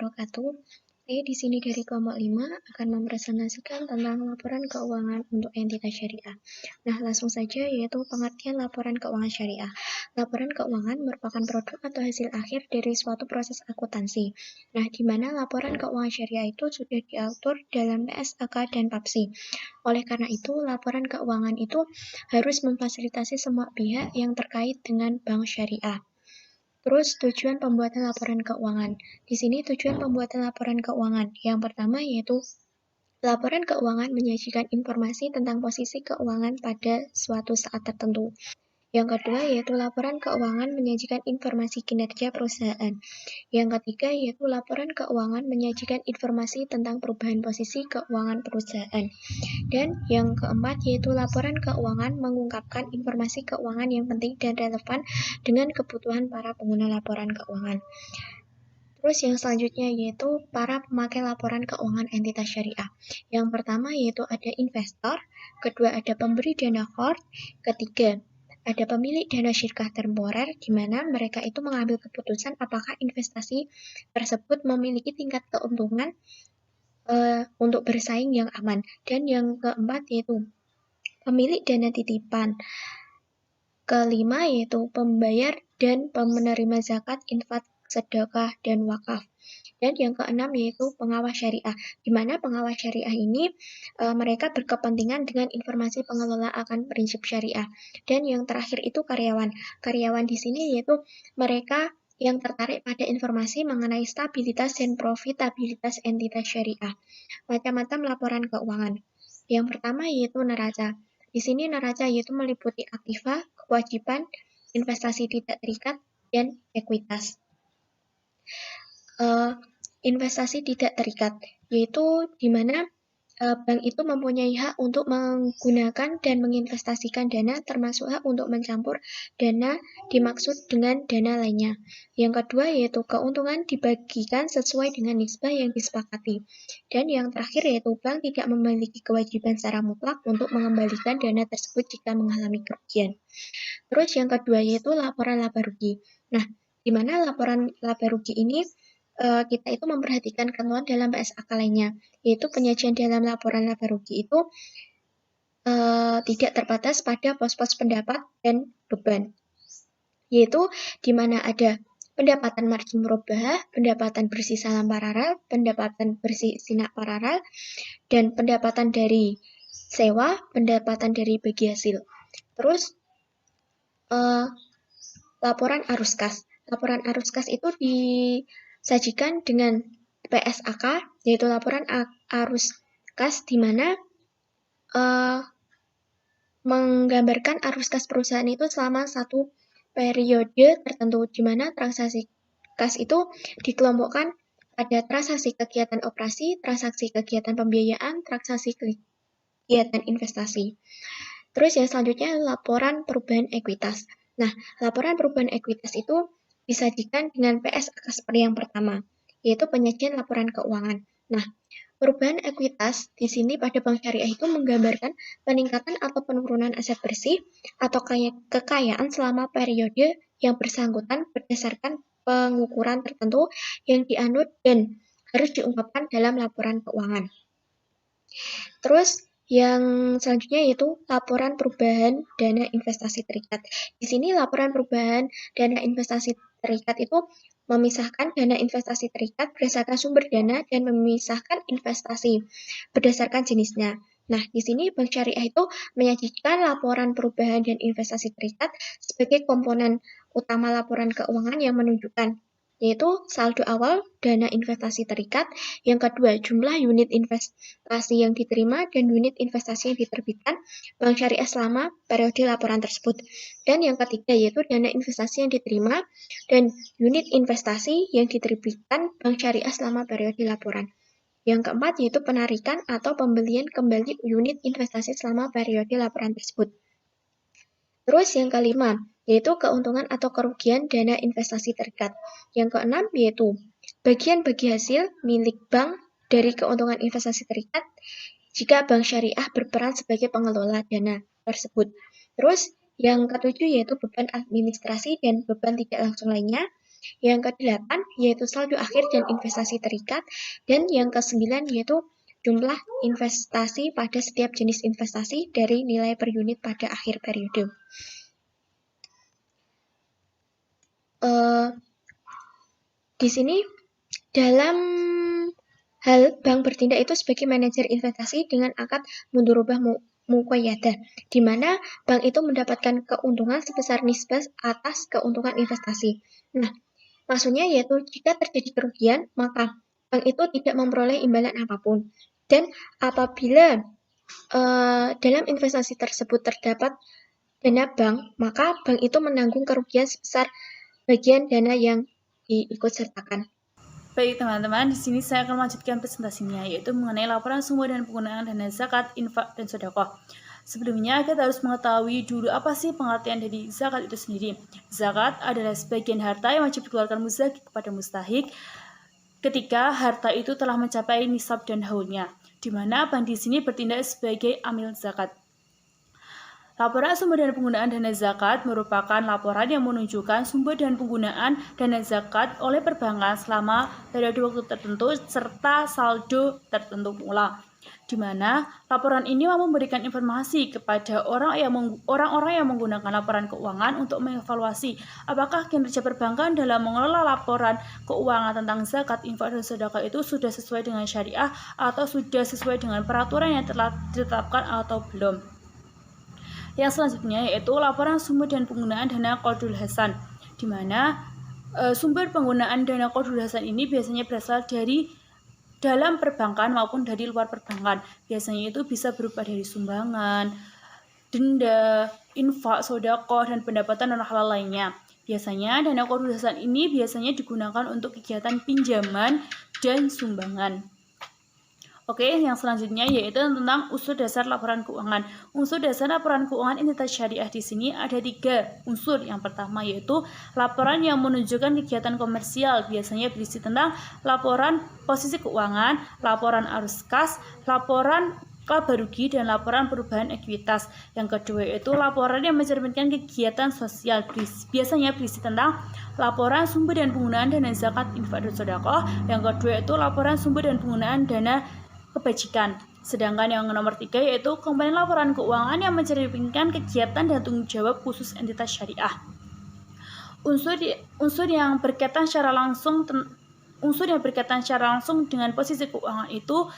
wabarakatuh. Saya di sini dari kelompok 5 akan mempresentasikan tentang laporan keuangan untuk entitas syariah. Nah, langsung saja yaitu pengertian laporan keuangan syariah. Laporan keuangan merupakan produk atau hasil akhir dari suatu proses akuntansi. Nah, di mana laporan keuangan syariah itu sudah diatur dalam PSAK dan PAPSI. Oleh karena itu, laporan keuangan itu harus memfasilitasi semua pihak yang terkait dengan bank syariah. Terus tujuan pembuatan laporan keuangan. Di sini tujuan pembuatan laporan keuangan. Yang pertama yaitu laporan keuangan menyajikan informasi tentang posisi keuangan pada suatu saat tertentu. Yang kedua yaitu laporan keuangan menyajikan informasi kinerja perusahaan. Yang ketiga yaitu laporan keuangan menyajikan informasi tentang perubahan posisi keuangan perusahaan. Dan yang keempat yaitu laporan keuangan mengungkapkan informasi keuangan yang penting dan relevan dengan kebutuhan para pengguna laporan keuangan. Terus yang selanjutnya yaitu para pemakai laporan keuangan entitas syariah. Yang pertama yaitu ada investor, kedua ada pemberi dana core, ketiga ada pemilik dana syirkah temporer, di mana mereka itu mengambil keputusan apakah investasi tersebut memiliki tingkat keuntungan untuk bersaing yang aman. Dan yang keempat yaitu pemilik dana titipan. Kelima yaitu pembayar dan penerima zakat, infak, sedekah, dan wakaf. Dan yang keenam yaitu pengawas syariah, di mana pengawas syariah ini mereka berkepentingan dengan informasi pengelola akan prinsip syariah. Dan yang terakhir itu karyawan. Karyawan di sini yaitu mereka yang tertarik pada informasi mengenai stabilitas dan profitabilitas entitas syariah. Macam-macam laporan keuangan. Yang pertama yaitu neraca. Di sini neraca yaitu meliputi aktiva, kewajiban, investasi tidak terikat, dan ekuitas. Investasi tidak terikat, yaitu di mana bank itu mempunyai hak untuk menggunakan dan menginvestasikan dana, termasuk hak untuk mencampur dana dimaksud dengan dana lainnya. Yang kedua yaitu keuntungan dibagikan sesuai dengan nisbah yang disepakati. Dan yang terakhir yaitu bank tidak memiliki kewajiban secara mutlak untuk mengembalikan dana tersebut jika mengalami kerugian. Terus yang kedua yaitu laporan laba rugi. Nah, di mana laporan laba rugi ini kita itu memperhatikan ketentuan dalam PSAK lainnya, yaitu penyajian dalam laporan laba rugi itu tidak terbatas pada pos-pos pendapat dan beban, yaitu di mana ada pendapatan margin murabahah, pendapatan bersih salam paralel, pendapatan bersih sinak paralel, dan pendapatan dari sewa, pendapatan dari bagi hasil. Terus laporan arus kas. Laporan arus kas itu disajikan dengan PSAK, yaitu laporan arus kas, di mana menggambarkan arus kas perusahaan itu selama satu periode tertentu, di mana transaksi kas itu dikelompokkan pada transaksi kegiatan operasi, transaksi kegiatan pembiayaan, transaksi kegiatan investasi. Terus yang selanjutnya laporan perubahan ekuitas. Nah, laporan perubahan ekuitas itu disajikan dengan PSAK seperti yang pertama, yaitu penyajian laporan keuangan. Nah, perubahan ekuitas di sini pada bank syariah itu menggambarkan peningkatan atau penurunan aset bersih atau kekayaan selama periode yang bersangkutan berdasarkan pengukuran tertentu yang dianut dan harus diungkapkan dalam laporan keuangan. Terus yang selanjutnya yaitu laporan perubahan dana investasi terikat. Di sini laporan perubahan dana investasi terikat itu memisahkan dana investasi terikat berdasarkan sumber dana dan memisahkan investasi berdasarkan jenisnya. Nah, di sini Bank Syariah itu menyajikan laporan perubahan dan investasi terikat sebagai komponen utama laporan keuangan yang menunjukkan yaitu saldo awal dana investasi terikat, yang kedua jumlah unit investasi yang diterima dan unit investasi yang diterbitkan Bank Syariah selama periode laporan tersebut. Dan yang ketiga yaitu dana investasi yang diterima dan unit investasi yang diterbitkan Bank Syariah selama periode laporan. Yang keempat yaitu penarikan atau pembelian kembali unit investasi selama periode laporan tersebut. Terus yang kelima, yaitu keuntungan atau kerugian dana investasi terikat. Yang keenam yaitu bagian bagi hasil milik bank dari keuntungan investasi terikat jika bank syariah berperan sebagai pengelola dana tersebut. Terus yang ketujuh yaitu beban administrasi dan beban tidak langsung lainnya. Yang ke-8 yaitu saldo akhir dan investasi terikat. Dan yang ke-9 yaitu jumlah investasi pada setiap jenis investasi dari nilai per unit pada akhir periode. Di sini dalam hal bank bertindak itu sebagai manajer investasi dengan akad mudharabah muqayyadah, di mana bank itu mendapatkan keuntungan sebesar nisbah atas keuntungan investasi. Nah, maksudnya yaitu jika terjadi kerugian, maka bank itu tidak memperoleh imbalan apapun. Dan apabila dalam investasi tersebut terdapat dana bank, maka bank itu menanggung kerugian sebesar bagian dana yang diikutsertakan. Baik teman-teman, di sini saya akan melanjutkan presentasinya, yaitu mengenai laporan sumber dan penggunaan dana zakat, infak, dan sedekah. Sebelumnya, kita harus mengetahui dulu apa sih pengertian dari zakat itu sendiri. Zakat adalah sebagian harta yang wajib dikeluarkan muzaki kepada mustahik ketika harta itu telah mencapai nisab dan haulnya, di mana bank di sini bertindak sebagai amil zakat. Laporan sumber dan penggunaan dana zakat merupakan laporan yang menunjukkan sumber dan penggunaan dana zakat oleh perbankan selama periode waktu tertentu serta saldo tertentu pula, di mana laporan ini memberikan informasi kepada orang-orang yang menggunakan laporan keuangan untuk mengevaluasi apakah kinerja perbankan dalam mengelola laporan keuangan tentang zakat, infak, dan sedekah itu sudah sesuai dengan syariah atau sudah sesuai dengan peraturan yang telah ditetapkan atau belum. Yang selanjutnya yaitu laporan sumber dan penggunaan dana Qardul Hasan, di mana sumber penggunaan dana Qardul Hasan ini biasanya berasal dari dalam perbankan maupun dari luar perbankan. Biasanya itu bisa berupa dari sumbangan, denda, infak, sedekah, dan pendapatan non halal lainnya. Biasanya dana Qardul Hasan ini biasanya digunakan untuk kegiatan pinjaman dan sumbangan. Oke, yang selanjutnya yaitu tentang unsur dasar laporan keuangan. Unsur dasar laporan keuangan entitas syariah di sini ada 3 unsur. Yang pertama yaitu laporan yang menunjukkan kegiatan komersial, biasanya berisi tentang laporan posisi keuangan, laporan arus kas, laporan laba rugi, dan laporan perubahan ekuitas. Yang kedua yaitu laporan yang mencerminkan kegiatan sosial, biasanya berisi tentang laporan sumber dan penggunaan dana zakat, infak, dan sedekah. Yang kedua yaitu laporan sumber dan penggunaan dana kebajikan. Sedangkan yang nomor 3 yaitu komponen laporan keuangan yang mencerminkan kegiatan dan tanggung jawab khusus entitas syariah. Unsur yang berkaitan secara langsung dengan posisi keuangan itu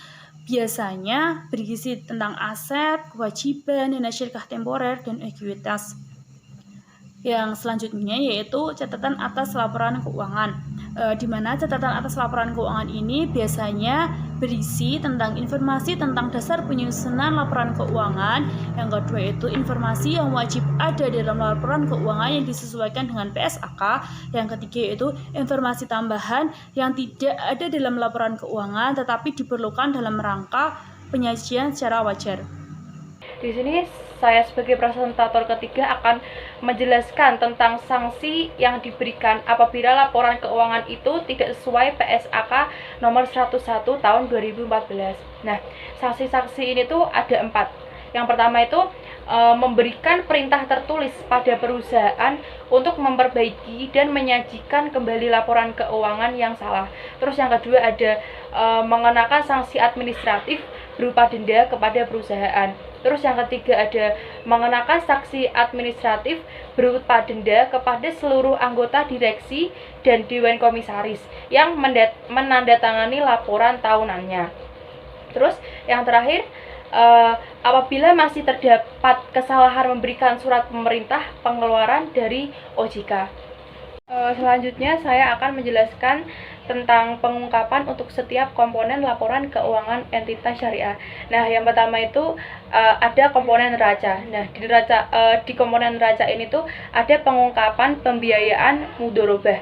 biasanya berisi tentang aset, kewajiban, dana syirkah temporer, dan ekuitas. Yang selanjutnya yaitu catatan atas laporan keuangan, di mana catatan atas laporan keuangan ini biasanya berisi tentang informasi tentang dasar penyusunan laporan keuangan. Yang kedua yaitu informasi yang wajib ada dalam laporan keuangan yang disesuaikan dengan PSAK. Yang ketiga yaitu informasi tambahan yang tidak ada dalam laporan keuangan tetapi diperlukan dalam rangka penyajian secara wajar. Di sini saya sebagai presentator ketiga akan menjelaskan tentang sanksi yang diberikan apabila laporan keuangan itu tidak sesuai PSAK nomor 101 tahun 2014. Nah, sanksi-sanksi ini tuh ada 4. Yang pertama itu memberikan perintah tertulis pada perusahaan untuk memperbaiki dan menyajikan kembali laporan keuangan yang salah. Terus yang kedua ada mengenakan sanksi administratif berupa denda kepada perusahaan. Terus yang ketiga ada mengenakan sanksi administratif berupa denda kepada seluruh anggota direksi dan dewan komisaris yang menandatangani laporan tahunannya. Terus yang terakhir, apabila masih terdapat kesalahan memberikan surat pemerintah pengeluaran dari OJK. Selanjutnya saya akan menjelaskan tentang pengungkapan untuk setiap komponen laporan keuangan entitas syariah. Nah, yang pertama itu ada komponen neraca. Nah, di komponen neraca ini tuh ada pengungkapan pembiayaan mudharabah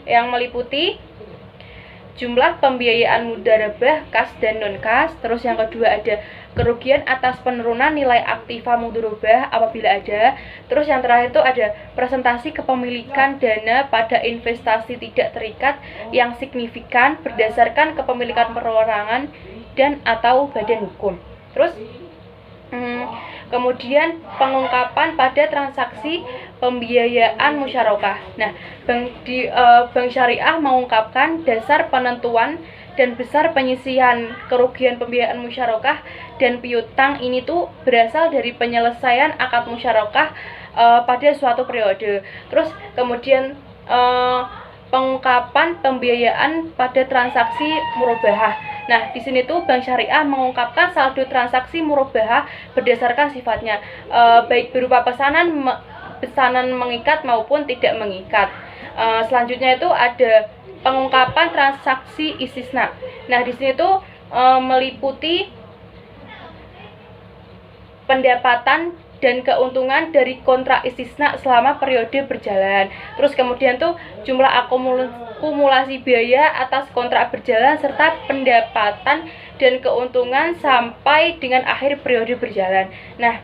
yang meliputi jumlah pembiayaan mudharabah kas dan non kas. Terus yang kedua ada kerugian atas penurunan nilai aktiva mudharabah apabila ada. Terus yang terakhir itu ada presentasi kepemilikan dana pada investasi tidak terikat yang signifikan berdasarkan kepemilikan perorangan dan atau badan hukum. Terus Kemudian pengungkapan pada transaksi pembiayaan musyarakah. Nah, Bank Syariah mengungkapkan dasar penentuan dan besar penyisihan kerugian pembiayaan musyarakah dan piutang ini tuh berasal dari penyelesaian akad musyarakah pada suatu periode. Terus kemudian pengungkapan pembiayaan pada transaksi murabahah. Nah, di sini tuh Bank Syariah mengungkapkan saldo transaksi murabahah berdasarkan sifatnya, baik berupa pesanan mengikat maupun tidak mengikat. Selanjutnya itu ada pengungkapan transaksi istisna. Nah, di sini tuh meliputi pendapatan dan keuntungan dari kontrak istisna selama periode berjalan. Terus kemudian tuh jumlah akumulasi biaya atas kontrak berjalan serta pendapatan dan keuntungan sampai dengan akhir periode berjalan. Nah,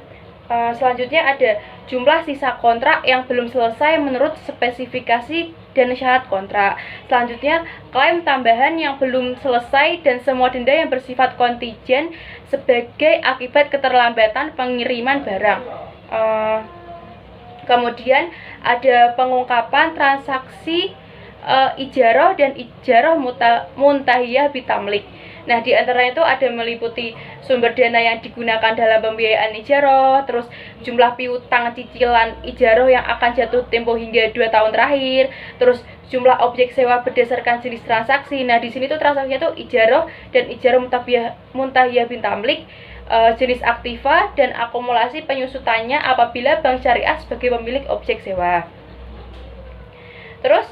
selanjutnya ada jumlah sisa kontrak yang belum selesai menurut spesifikasi dan syarat kontrak. Selanjutnya, klaim tambahan yang belum selesai dan semua denda yang bersifat kontingent sebagai akibat keterlambatan pengiriman barang. Kemudian ada pengungkapan transaksi ijarah dan ijarah muntahiyah bitamlik. Nah, di antaranya itu ada meliputi sumber dana yang digunakan dalam pembiayaan ijarah, terus jumlah piutang cicilan ijarah yang akan jatuh tempo hingga 2 tahun terakhir, terus jumlah objek sewa berdasarkan jenis transaksi. Nah, di sini tuh transaksinya tuh ijarah dan ijarah muntahiyah bitamlik, jenis aktiva dan akumulasi penyusutannya apabila Bank Syariah sebagai pemilik objek sewa. Terus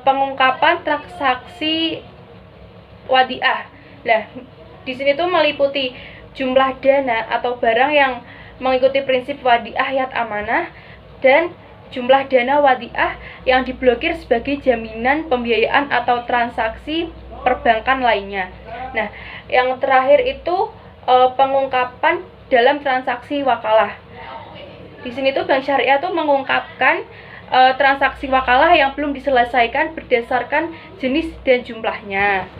pengungkapan transaksi wadiah. Nah, di sini tuh meliputi jumlah dana atau barang yang mengikuti prinsip wadiah yat amanah dan jumlah dana wadiah yang diblokir sebagai jaminan pembiayaan atau transaksi perbankan lainnya. Nah, yang terakhir itu pengungkapan dalam transaksi wakalah. Di sini tuh Bank Syariah tuh mengungkapkan transaksi wakalah yang belum diselesaikan berdasarkan jenis dan jumlahnya.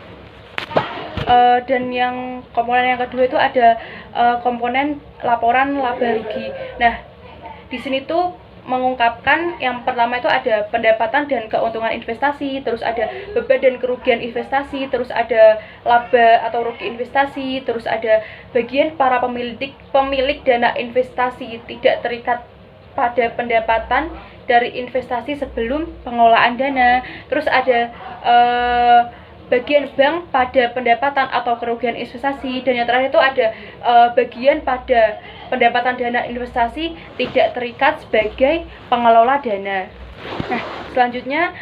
Dan yang komponen yang kedua itu ada komponen laporan laba rugi. Nah, di sini tuh mengungkapkan yang pertama itu ada pendapatan dan keuntungan investasi, terus ada beban dan kerugian investasi, terus ada laba atau rugi investasi, terus ada bagian para pemilik dana investasi tidak terikat pada pendapatan dari investasi sebelum pengelolaan dana, terus ada bagian bank pada pendapatan atau kerugian investasi, dan yang terakhir itu ada bagian pada pendapatan dana investasi tidak terikat sebagai pengelola dana. Nah, selanjutnya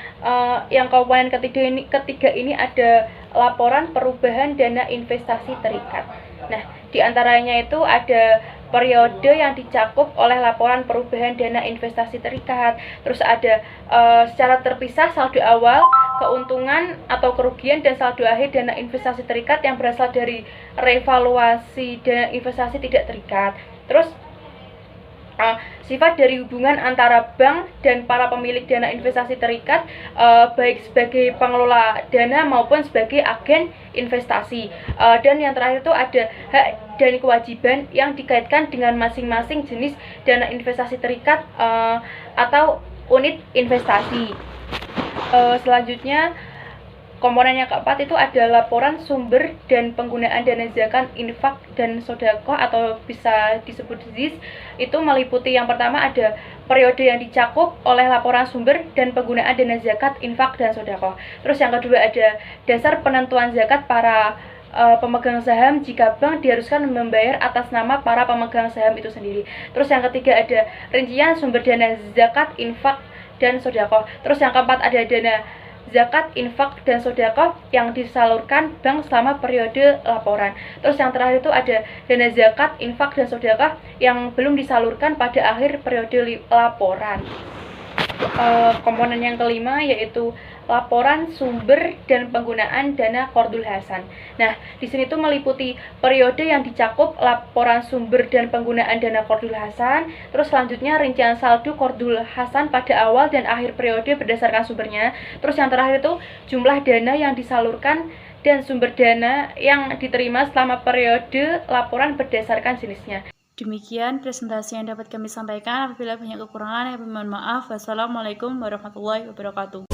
yang komponen ketiga ini ada laporan perubahan dana investasi terikat. Nah, di antaranya itu ada periode yang dicakup oleh laporan perubahan dana investasi terikat, terus ada secara terpisah saldo awal, keuntungan atau kerugian, dan saldo akhir dana investasi terikat yang berasal dari revaluasi dana investasi tidak terikat. Terus sifat dari hubungan antara bank dan para pemilik dana investasi terikat, baik sebagai pengelola dana maupun sebagai agen investasi. Dan yang terakhir itu ada hak dan kewajiban yang dikaitkan dengan masing-masing jenis dana investasi terikat atau unit investasi. Selanjutnya komponen yang keempat itu ada laporan sumber dan penggunaan dana zakat, infak, dan sedekah atau bisa disebut ZIS. Itu meliputi yang pertama ada periode yang dicakup oleh laporan sumber dan penggunaan dana zakat, infak, dan sedekah. Terus yang kedua ada dasar penentuan zakat para pemegang saham jika bank diharuskan membayar atas nama para pemegang saham itu sendiri. Terus yang ketiga ada rincian sumber dana zakat, infak, dan sedekah. Terus yang keempat ada dana zakat, infak, dan sedekah yang disalurkan bank selama periode laporan. Terus yang terakhir itu ada dana zakat, infak, dan sedekah yang belum disalurkan pada akhir periode laporan. Komponen yang kelima yaitu laporan sumber dan penggunaan dana Qardul Hasan. Nah, di sini tuh meliputi periode yang dicakup laporan sumber dan penggunaan dana Qardul Hasan, terus selanjutnya rincian saldo Qardul Hasan pada awal dan akhir periode berdasarkan sumbernya. Terus yang terakhir itu jumlah dana yang disalurkan dan sumber dana yang diterima selama periode laporan berdasarkan jenisnya. Demikian presentasi yang dapat kami sampaikan. Apabila banyak kekurangan, kami mohon maaf. Wassalamualaikum warahmatullahi wabarakatuh.